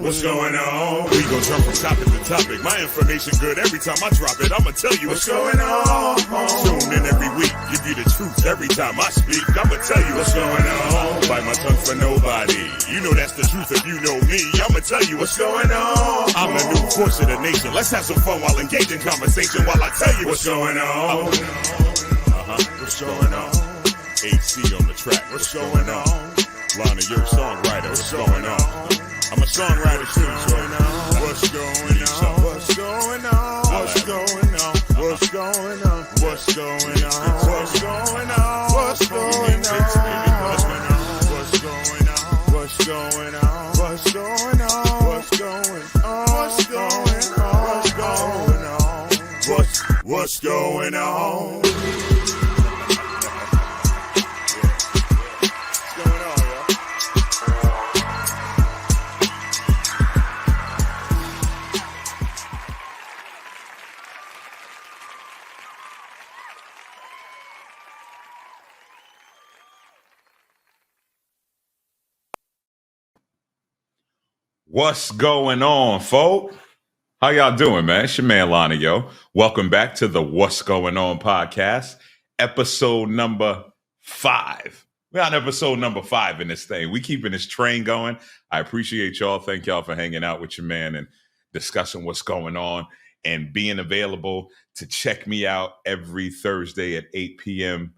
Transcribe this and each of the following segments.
what's going on? We gon' jump from topic to topic. My information good every time I drop it. I'ma tell you what's going on. Tune in every week, give you the truth every time I speak. I'ma tell you what's going on. Bite my tongue for nobody. You know that's the truth if you know me. I'ma tell you what's going on. I'm the new force of the nation. Let's have some fun while engaging conversation while I tell you what's going on. What's going on? HC on the track. What's going on? Lonnie-O, songwriter. What's going on? I'm a songwriter too, so what's going on? What's going on? What's going on? What's going on? What's going on? What's going on? What's going on? What's going on? What's going on? What's going on? What's going on? What's going on? What's going on? What's going on, folk? How y'all doing, man? It's your man, Lonnie-O. Welcome back to the What's Going On podcast, episode number 5. We're on episode number 5 in this thing. We keeping this train going. I appreciate y'all. Thank y'all for hanging out with your man and discussing what's going on and being available to check me out every Thursday at 8 p.m.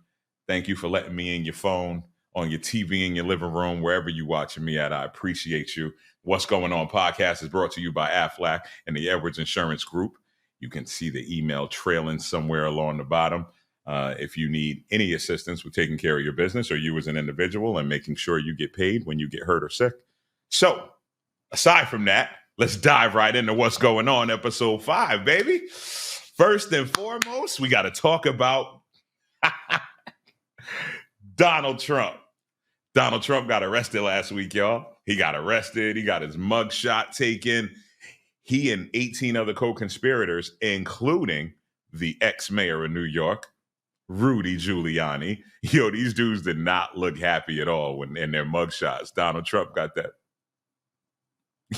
Thank you for letting me in your phone, on your TV, in your living room, wherever you watching me at. I appreciate you. What's Going On podcast is brought to you by Aflac and the Edwards Insurance Group. You can see the email trailing somewhere along the bottom. If you need any assistance with taking care of your business or you as an individual and making sure you get paid when you get hurt or sick. So, aside from that, let's dive right into what's going on, episode 5, baby. First and foremost, we got to talk about Donald Trump. Donald Trump got arrested last week, y'all. He got arrested. He got his mug shot taken. He and 18 other co-conspirators, including the ex-mayor of New York, Rudy Giuliani. Yo, these dudes did not look happy at all when in their mug shots. Donald Trump got that.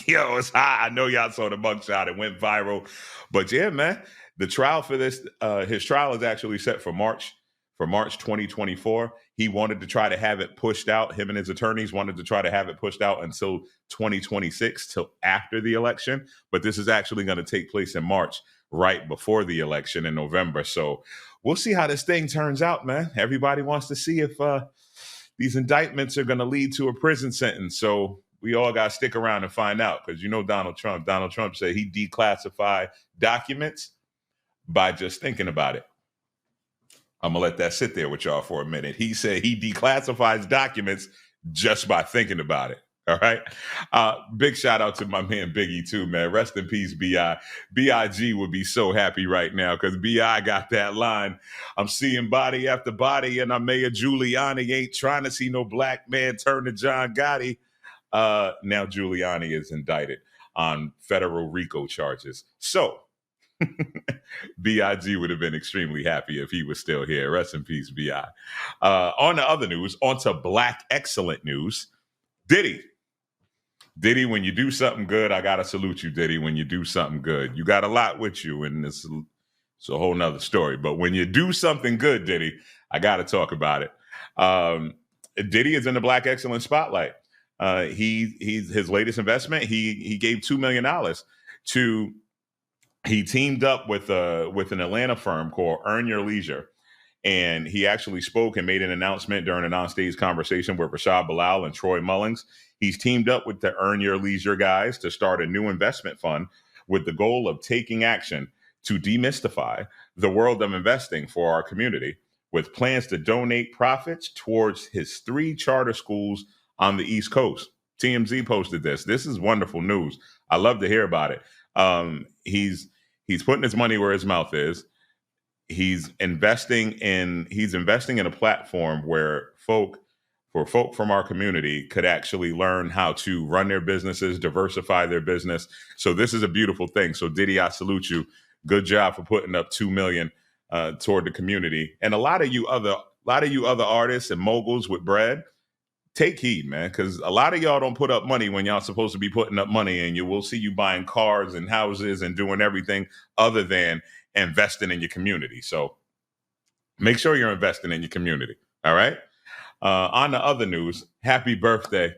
Yo, it's hot. I know y'all saw the mug shot. It went viral. But yeah, man, the trial for this, his trial is actually set for March 2024. He wanted to try to have it pushed out. Him and his attorneys wanted to try to have it pushed out until 2026, till after the election. But this is actually going to take place in March, right before the election in November. So we'll see how this thing turns out, man. Everybody wants to see if these indictments are going to lead to a prison sentence. So we all got to stick around and find out, because you know Donald Trump. Donald Trump said he declassified documents by just thinking about it. I'm going to let that sit there with y'all for a minute. He said he declassifies documents just by thinking about it. All right. Big shout out to my man Biggie, too, man. Rest in peace, B.I. B.I.G. would be so happy right now because B.I. got that line. I'm seeing body after body, and I'm Mayor Giuliani ain't trying to see no black man turn to John Gotti. Now Giuliani is indicted on federal RICO charges. So B.I.G. would have been extremely happy if he was still here. Rest in peace, B.I. On to other news, on to black excellent news. Diddy, when you do something good, I got to salute you, Diddy, when you do something good. You got a lot with you, and it's a whole nother story. But when you do something good, Diddy, I got to talk about it. Diddy is in the black excellence spotlight. He's his latest investment, he gave $2 million to... He teamed up with an Atlanta firm called Earn Your Leisure, and he actually spoke and made an announcement during an onstage conversation with Rashad Bilal and Troy Mullings. He's teamed up with the Earn Your Leisure guys to start a new investment fund with the goal of taking action to demystify the world of investing for our community, with plans to donate profits towards his 3 charter schools on the East Coast. TMZ posted this. This is wonderful news. I love to hear about it. He's putting his money where his mouth is. He's investing in a platform where folk from our community could actually learn how to run their businesses, diversify their business. So this is a beautiful thing. So Diddy, I salute you. Good job for putting up $2 million toward the community. And a lot of you other artists and moguls with bread, take heed, man, because a lot of y'all don't put up money when y'all supposed to be putting up money, and you will see you buying cars and houses and doing everything other than investing in your community. So make sure you're investing in your community. All right. On the other news, happy birthday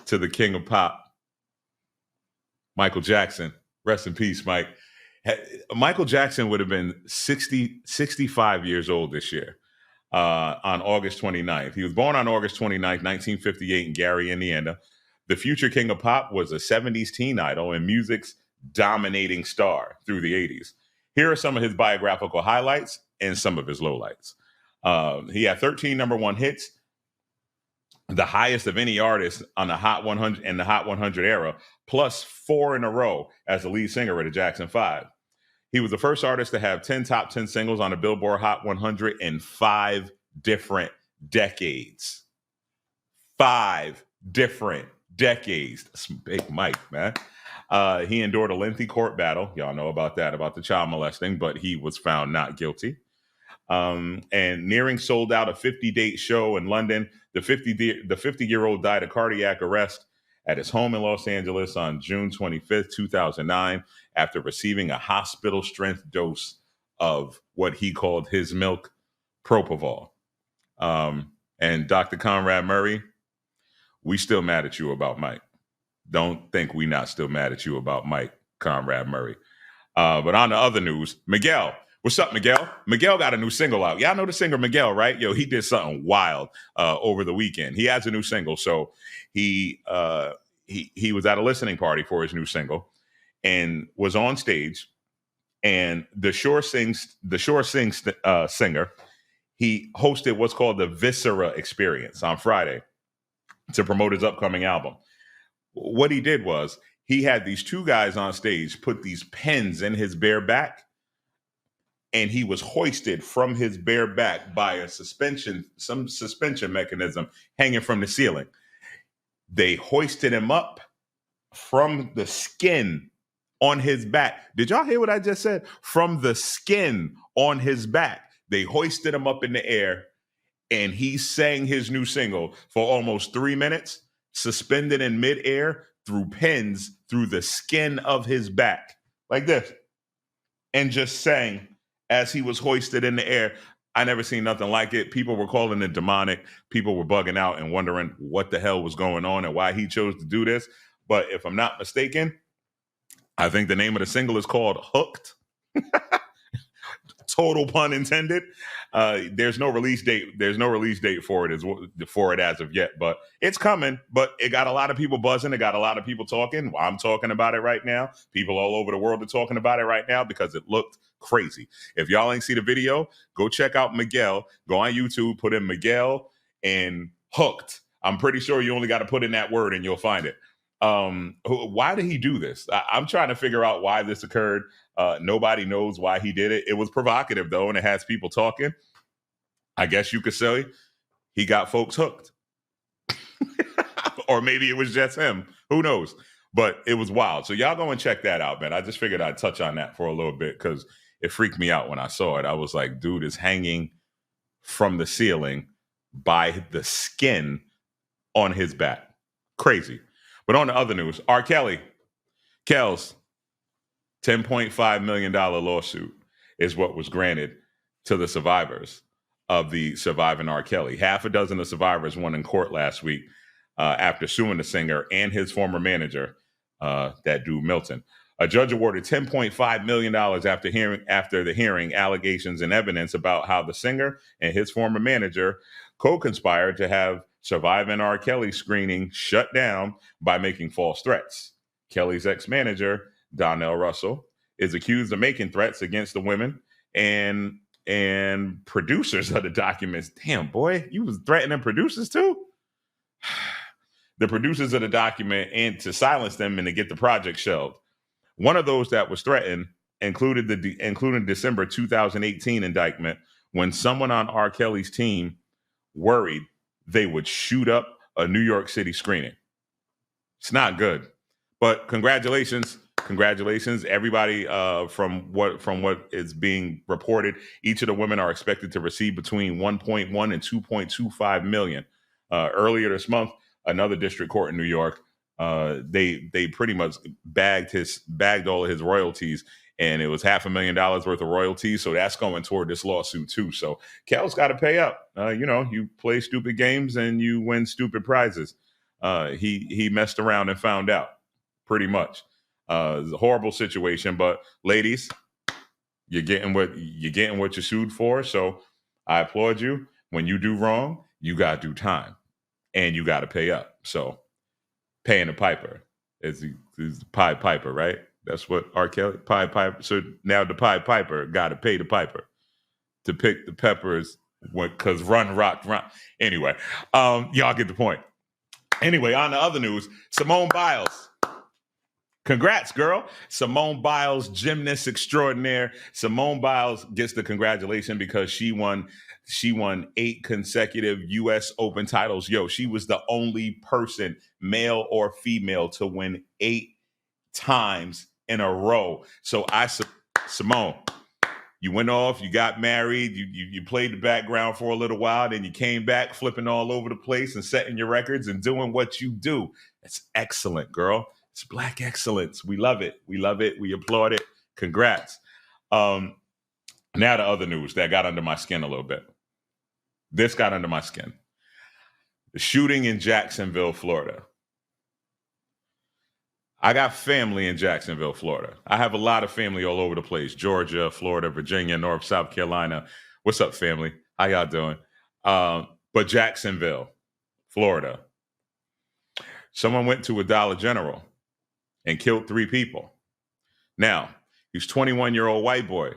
to the king of pop, Michael Jackson. Rest in peace, Mike. Michael Jackson would have been 65 years old this year on August 29th. He was born on August 29th, 1958 in Gary, Indiana. The future king of pop was a 70s teen idol and music's dominating star through the 80s. Here are some of his biographical highlights and some of his lowlights. He had 13 number one hits, the highest of any artist on the Hot 100 and the Hot 100 era, plus 4 in a row as the lead singer of the Jackson 5. He was the first artist to have 10 top 10 singles on the Billboard Hot 100 in 5 different decades. 5 different decades. That's some big Mike, man. He endured a lengthy court battle. Y'all know about that, about the child molesting, but he was found not guilty. And nearing sold out a 50-date show in London, the 50-year-old died of cardiac arrest at his home in Los Angeles on June 25th, 2009, after receiving a hospital-strength dose of what he called his milk, propofol. And Dr. Conrad Murray, we still mad at you about Mike. Don't think we not still mad at you about Mike, Conrad Murray. But on the other news, Miguel. What's up, Miguel? Miguel got a new single out. Y'all know the singer Miguel, right? Yo, he did something wild over the weekend. He has a new single. So he was at a listening party for his new single and was on stage. And the Shore Sings singer, he hosted what's called the Viscera Experience on Friday to promote his upcoming album. What he did was he had these 2 guys on stage put these pens in his bare back, and he was hoisted from his bare back by some suspension mechanism hanging from the ceiling. They hoisted him up from the skin on his back. Did y'all hear what I just said? From the skin on his back. They hoisted him up in the air, and he sang his new single for almost 3 minutes, suspended in midair through pins through the skin of his back, like this, and just sang as he was hoisted in the air. I never seen nothing like it. People were calling it demonic. People were bugging out and wondering what the hell was going on and why he chose to do this. But if I'm not mistaken, I think the name of the single is called Hooked. Total pun intended. There's no release date. There's no release date for it as of yet, but it's coming. But it got a lot of people buzzing. It got a lot of people talking. I'm talking about it right now. People all over the world are talking about it right now because it looked crazy. If y'all ain't see the video, go check out Miguel. Go on YouTube, put in Miguel and Hooked. I'm pretty sure you only got to put in that word and you'll find it. Why did he do this? I'm trying to figure out why this occurred. Nobody knows why he did it. It was provocative though, and it has people talking. I guess you could say he got folks hooked. Or maybe it was just him. Who knows? But it was wild. So y'all go and check that out, man. I just figured I'd touch on that for a little bit because it freaked me out when I saw it. I was like, dude is hanging from the ceiling by the skin on his back. Crazy. But on the other news, R. Kelly, Kells, $10.5 million lawsuit is what was granted to the survivors of the surviving R. Kelly. Half a dozen of survivors won in court last week after suing the singer and his former manager, that dude Milton. A judge awarded $10.5 million after the hearing allegations and evidence about how the singer and his former manager co-conspired to have surviving R. Kelly screening shut down by making false threats. Kelly's ex-manager, Donnell Russell, is accused of making threats against the women and producers of the documents. Damn, boy, you was threatening producers too? The producers of the document and to silence them and to get the project shelved. One of those that was threatened included December 2018 indictment when someone on R. Kelly's team worried they would shoot up a New York City screening. It's not good, but congratulations, everybody. From what is being reported, each of the women are expected to receive between 1.1 and 2.25 million Earlier this month, another district court in New York, they pretty much bagged all of his royalties, and it was $500,000 worth of royalties. So that's going toward this lawsuit too. So Kel's got to pay up. You play stupid games and you win stupid prizes. He messed around and found out, pretty much. It's a horrible situation, but ladies, you're getting what you sued for. So I applaud you. When you do wrong, you gotta do time, and you gotta pay up. So paying the piper is the Pied Piper, right? That's what R. Kelly Pied Piper. So now the Pied Piper got to pay the piper to pick the peppers because run rock run. Anyway, y'all get the point. Anyway, on the other news, Simone Biles. Congrats, girl. Simone Biles, gymnast extraordinaire. Simone Biles gets the congratulation because she won 8 consecutive U.S. Open titles. Yo, she was the only person, male or female, to win 8 times in a row. So Simone, you went off, you got married, you played the background for a little while, then you came back flipping all over the place and setting your records and doing what you do. It's excellent, girl. It's Black excellence. We love it. We love it. We applaud it. Congrats. Now the other news that got under my skin a little bit. This got under my skin. The shooting in Jacksonville, Florida. I got family in Jacksonville, Florida. I have a lot of family all over the place. Georgia, Florida, Virginia, North, South Carolina. What's up, family? How y'all doing? But Jacksonville, Florida. Someone went to a Dollar General and killed 3 people. Now, he's 21-year-old white boy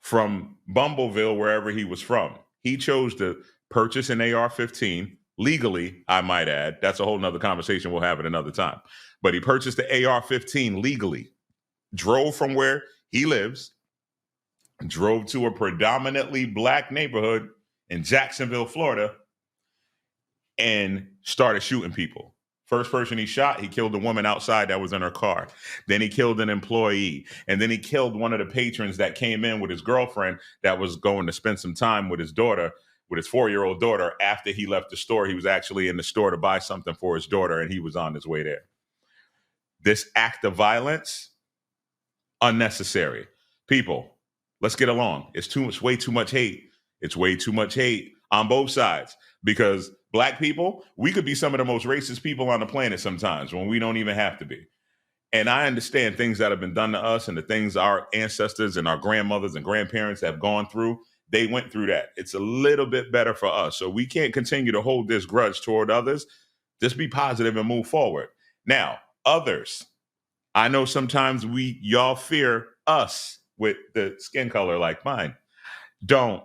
from Bumbleville, wherever he was from. He chose to purchase an AR-15 legally, I might add. That's a whole nother conversation we'll have at another time. But he purchased the AR-15 legally, drove from where he lives, drove to a predominantly Black neighborhood in Jacksonville, Florida, and started shooting people. First person he shot, he killed a woman outside that was in her car. Then he killed an employee. And then he killed one of the patrons that came in with his girlfriend that was going to spend some time with his daughter, with his 4-year-old daughter. After he left the store, he was actually in the store to buy something for his daughter, and he was on his way there. This act of violence, unnecessary. People, let's get along. It's way too much hate. It's way too much hate on both sides, because Black people, we could be some of the most racist people on the planet sometimes when we don't even have to be. And I understand things that have been done to us and the things our ancestors and our grandmothers and grandparents have gone through. They went through that. It's a little bit better for us. So we can't continue to hold this grudge toward others. Just be positive and move forward. Now, others, I know sometimes y'all fear us with the skin color like mine. Don't.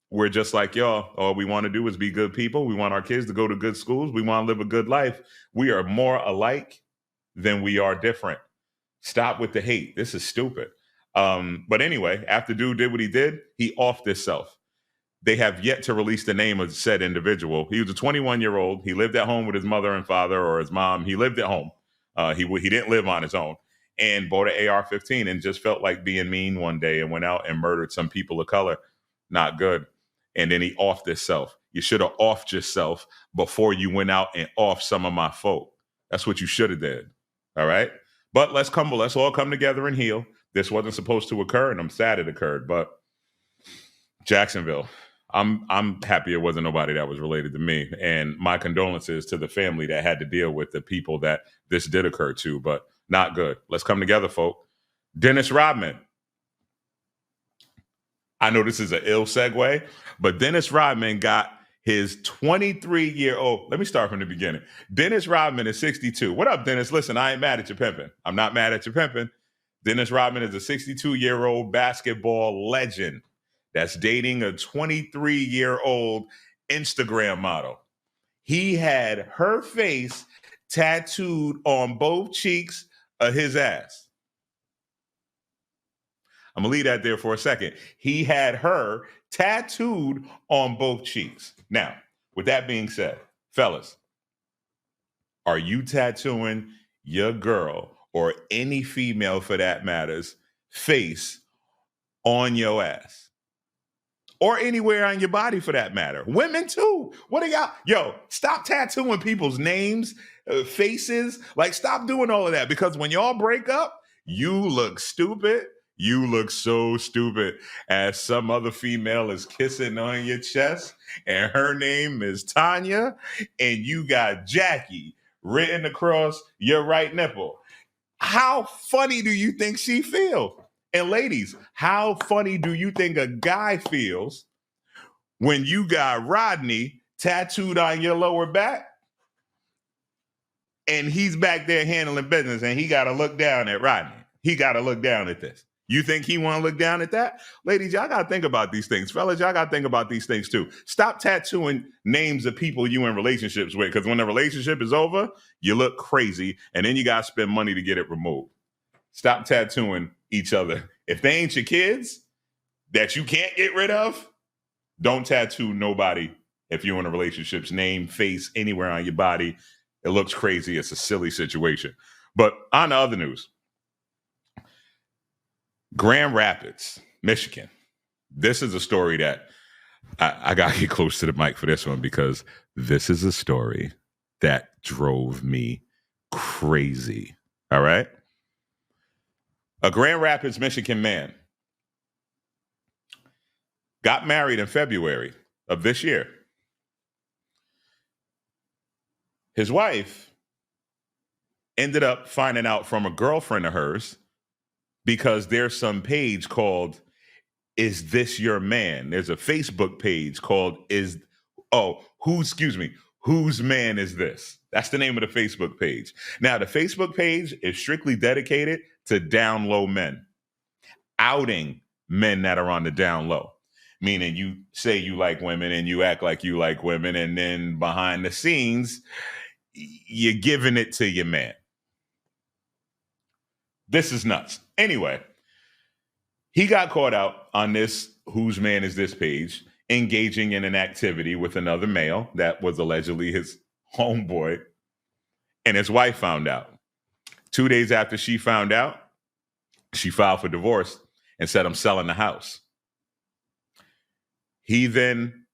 We're just like y'all. All we want to do is be good people. We want our kids to go to good schools. We want to live a good life. We are more alike than we are different. Stop with the hate. This is stupid. But anyway, after dude did what he did, he offed himself. They have yet to release the name of said individual. He was a 21-year-old. He lived at home with his mother and father, or his mom. He lived at home. He didn't live on his own, and bought an AR-15 and just felt like being mean one day and went out and murdered some people of color. Not good. And then he offed himself. You should have offed yourself before you went out and offed some of my folk. That's what you should have did. All right. But let's all come together and heal. This wasn't supposed to occur, and I'm sad it occurred. But Jacksonville, I'm happy it wasn't nobody that was related to me. And my condolences to the family that had to deal with the people that this did occur to, but not good. Let's come together, folk. Dennis Rodman. I know this is an ill segue, but Dennis Rodman got his 23-year-old. Let me start from the beginning. Dennis Rodman is 62. What up, Dennis? Listen, I ain't mad at your pimping. I'm not mad at your pimping. Dennis Rodman is a 62-year-old basketball legend that's dating a 23-year-old Instagram model. He had her face tattooed on both cheeks of his ass. I'm going to leave that there for a second. He had her tattooed on both cheeks. Now, with that being said, fellas, are you tattooing your girl, or any female for that matter's, face on your ass? or anywhere on your body for that matter. Women too. What are y'all? Yo, stop tattooing people's names, faces. Like, stop doing all of that, because when y'all break up, you look stupid. You look so stupid as some other female is kissing on your chest and her name is Tanya and you got Jackie written across your right nipple. How funny do you think she feels? And ladies, how funny do you think a guy feels when you got Rodney tattooed on your lower back and he's back there handling business and he got to look down at Rodney? He got to look down at this. You think he want to look down at that? Ladies, y'all got to think about these things. Fellas, y'all got to think about these things too. Stop tattooing names of people you in relationships with, because when the relationship is over, you look crazy and then you got to spend money to get it removed. Stop tattooing each other. If they ain't your kids that you can't get rid of, don't tattoo nobody if you're in a relationship's name, face, anywhere on your body. It looks crazy. It's a silly situation. But on the other news, Grand Rapids, Michigan. This is a story that I got to get close to the mic for this one, because this is a story that drove me crazy. All right. A Grand Rapids, Michigan man got married in February of this year. His wife ended up finding out from a girlfriend of hers, because there's some page called Is This Your Man? There's a Facebook page called Whose Man Is This? That's the name of the Facebook page. Now, the Facebook page is strictly dedicated to down low men, outing men that are on the down low. Meaning you say you like women and you act like you like women, and then behind the scenes, you're giving it to your man. This is nuts. Anyway, he got caught out on this Whose Man Is This page, engaging in an activity with another male that was allegedly his homeboy, and his wife found out. 2 days after she found out, she filed for divorce and said, I'm selling the house. He then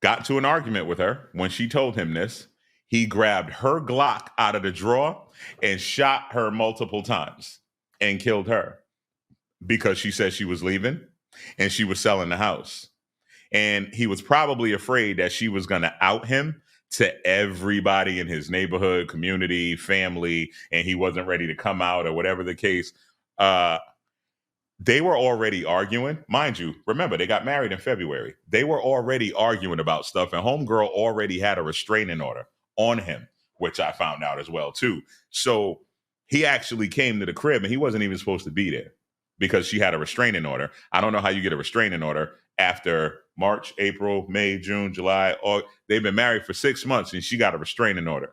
got to an argument with her. When she told him this, he grabbed her Glock out of the drawer and shot her multiple times and killed her, because she said she was leaving and she was selling the house. And he was probably afraid that she was going to out him to everybody in his neighborhood, community, family, and he wasn't ready to come out or whatever the case. They were already arguing. Mind you, remember, they got married in February. They were already arguing about stuff, and homegirl already had a restraining order on him, which I found out as well, too. So he actually came to the crib, and he wasn't even supposed to be there because she had a restraining order. I don't know how you get a restraining order after March, April, May, June, July. Or they've been married for 6 months, and she got a restraining order.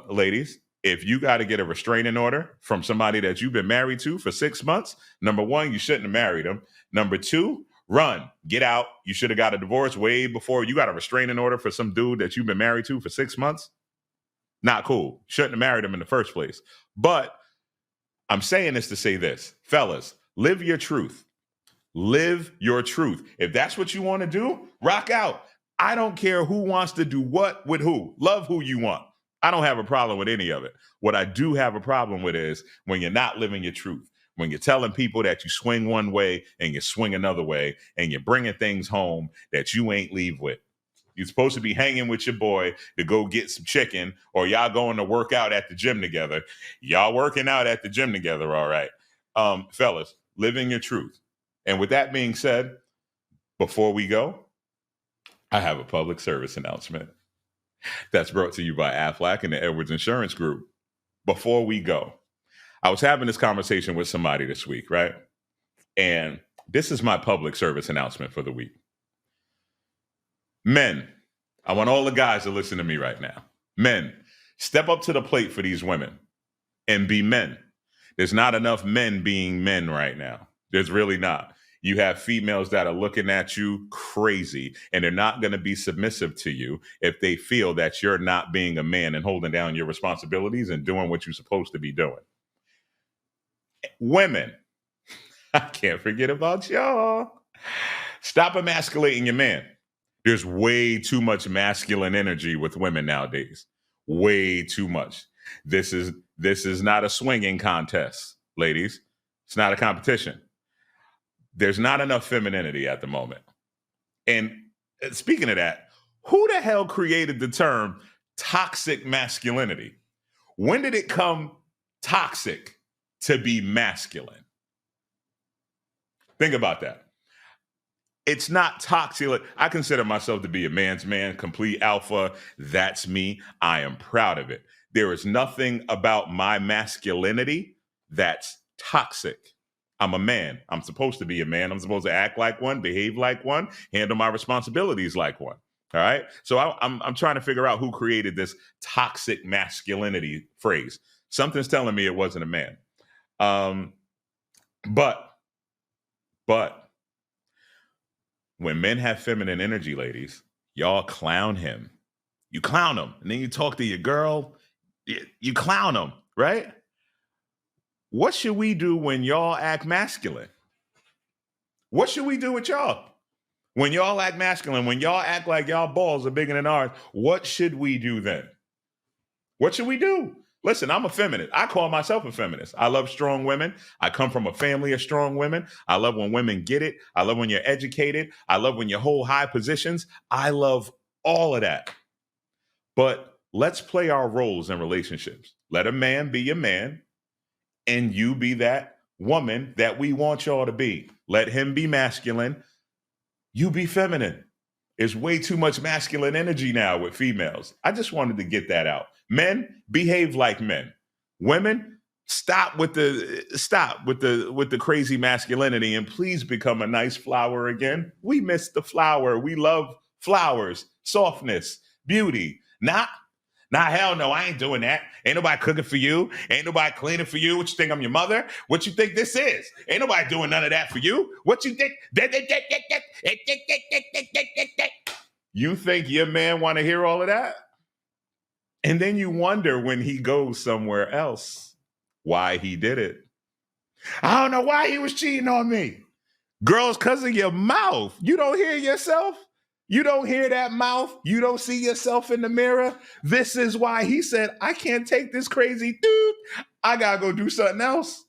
Ladies, if you got to get a restraining order from somebody that you've been married to for 6 months, number one, you shouldn't have married him. Number two, run, get out. You should have got a divorce way before you got a restraining order for some dude that you've been married to for 6 months. Not cool. Shouldn't have married him in the first place. But I'm saying this to say this, fellas, live your truth. Live your truth. If that's what you want to do, rock out. I don't care who wants to do what with who. Love who you want. I don't have a problem with any of it. What I do have a problem with is when you're not living your truth, when you're telling people that you swing one way and you swing another way, and you're bringing things home that you ain't leave with. You're supposed to be hanging with your boy to go get some chicken, or y'all going to work out at the gym together. Y'all working out at the gym together, all right. Fellas, living your truth. And with that being said, before we go, I have a public service announcement that's brought to you by Aflac and the Edwards Insurance Group. Before we go, I was having this conversation with somebody this week, right? And this is my public service announcement for the week. Men, I want all the guys to listen to me right now. Men, step up to the plate for these women and be men. There's not enough men being men right now. There's really not. You have females that are looking at you crazy, and they're not going to be submissive to you if they feel that you're not being a man and holding down your responsibilities and doing what you're supposed to be doing. Women, I can't forget about y'all. Stop emasculating your man. There's way too much masculine energy with women nowadays. Way too much. This is not a swinging contest, ladies. It's not a competition. There's not enough femininity at the moment. And speaking of that, who the hell created the term toxic masculinity? When did it come toxic to be masculine? Think about that. It's not toxic. I consider myself to be a man's man, complete alpha. That's me. I am proud of it. There is nothing about my masculinity that's toxic. I'm a man. I'm supposed to be a man. I'm supposed to act like one, behave like one, handle my responsibilities like one. All right. So I'm trying to figure out who created this toxic masculinity phrase. Something's telling me it wasn't a man. But when men have feminine energy, ladies, y'all clown him. You clown him. And then you talk to your girl. You clown him, right? What should we do when y'all act masculine? What should we do with y'all? When y'all act masculine, when y'all act like y'all balls are bigger than ours, what should we do then? What should we do? Listen, I'm a feminist. I call myself a feminist. I love strong women. I come from a family of strong women. I love when women get it. I love when you're educated. I love when you hold high positions. I love all of that. But let's play our roles in relationships. Let a man be a man, and you be that woman that we want y'all to be. Let him be masculine. You be feminine. There's way too much masculine energy now with females. I just wanted to get that out. Men, behave like men. Women, stop with the crazy masculinity and please become a nice flower again. We miss the flower. We love flowers, softness, beauty. Nah, hell no, I ain't doing that. Ain't nobody cooking for you. Ain't nobody cleaning for you. What you think, I'm your mother? What you think this is? Ain't nobody doing none of that for you. What you think? You think your man want to hear all of that? And then you wonder when he goes somewhere else why he did it. I don't know why he was cheating on me. Girls, because of your mouth. You don't hear yourself? You don't hear that mouth? You don't see yourself in the mirror? This is why he said, I can't take this crazy dude. I got to go do something else.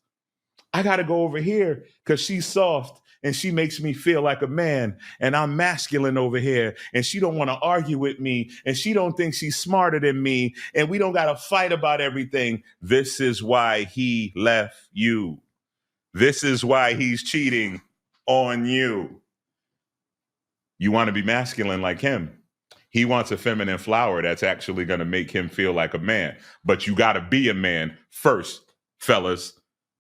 I got to go over here because she's soft and she makes me feel like a man and I'm masculine over here and she don't want to argue with me and she don't think she's smarter than me and we don't got to fight about everything. This is why he left you. This is why he's cheating on you. You want to be masculine like him. He wants a feminine flower that's actually going to make him feel like a man. But you got to be a man first, fellas.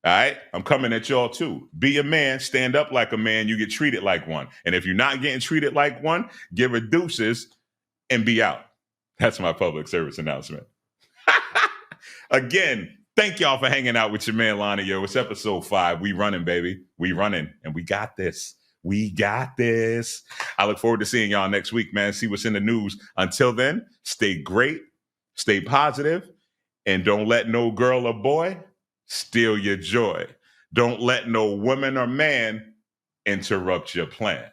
All right? I'm coming at y'all too. Be a man, stand up like a man, you get treated like one. And if you're not getting treated like one, give her deuces and be out. That's my public service announcement. Again, thank y'all for hanging out with your man Lonnie-O. It's episode 5. We running, baby. We running, and we got this. We got this. I look forward to seeing y'all next week, man. See what's in the news. Until then, stay great, stay positive, and don't let no girl or boy steal your joy. Don't let no woman or man interrupt your plan.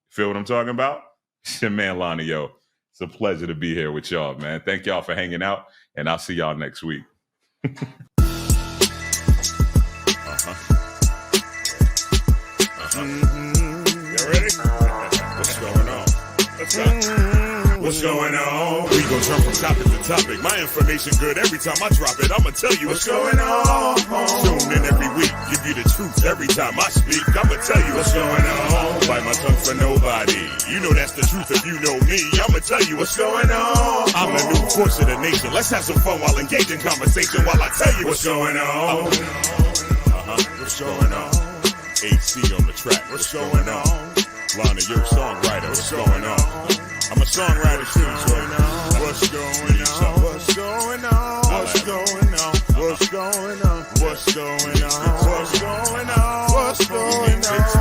Feel what I'm talking about? It's your man Lonnie-O. It's a pleasure to be here with y'all, man. Thank y'all for hanging out, and I'll see y'all next week. What's going on? What's going on? We gon' jump from topic to topic. My information good every time I drop it. I'ma tell you what's going on. Tune in every week, give you the truth every time I speak. I'ma tell you what's going on. Bite my tongue for nobody. You know that's the truth if you know me. I'ma tell you what's going on. I'm the new force of the nation. Let's have some fun while engaging conversation while I tell you what's going on. What's going on? AC on the track. What's going on? Lonnie-O, songwriter. What's going on? I'm a songwriter too, so what's going on? What's going on? What's going on? What's going on? What's going on? What's going on? What's going on?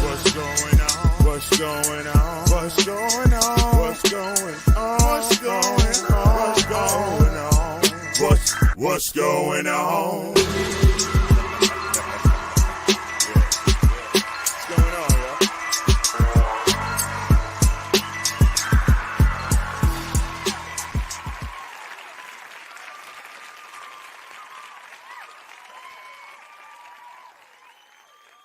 What's going on? What's going on? What's going on? What's going on? What's going on? What's going on? What's going on?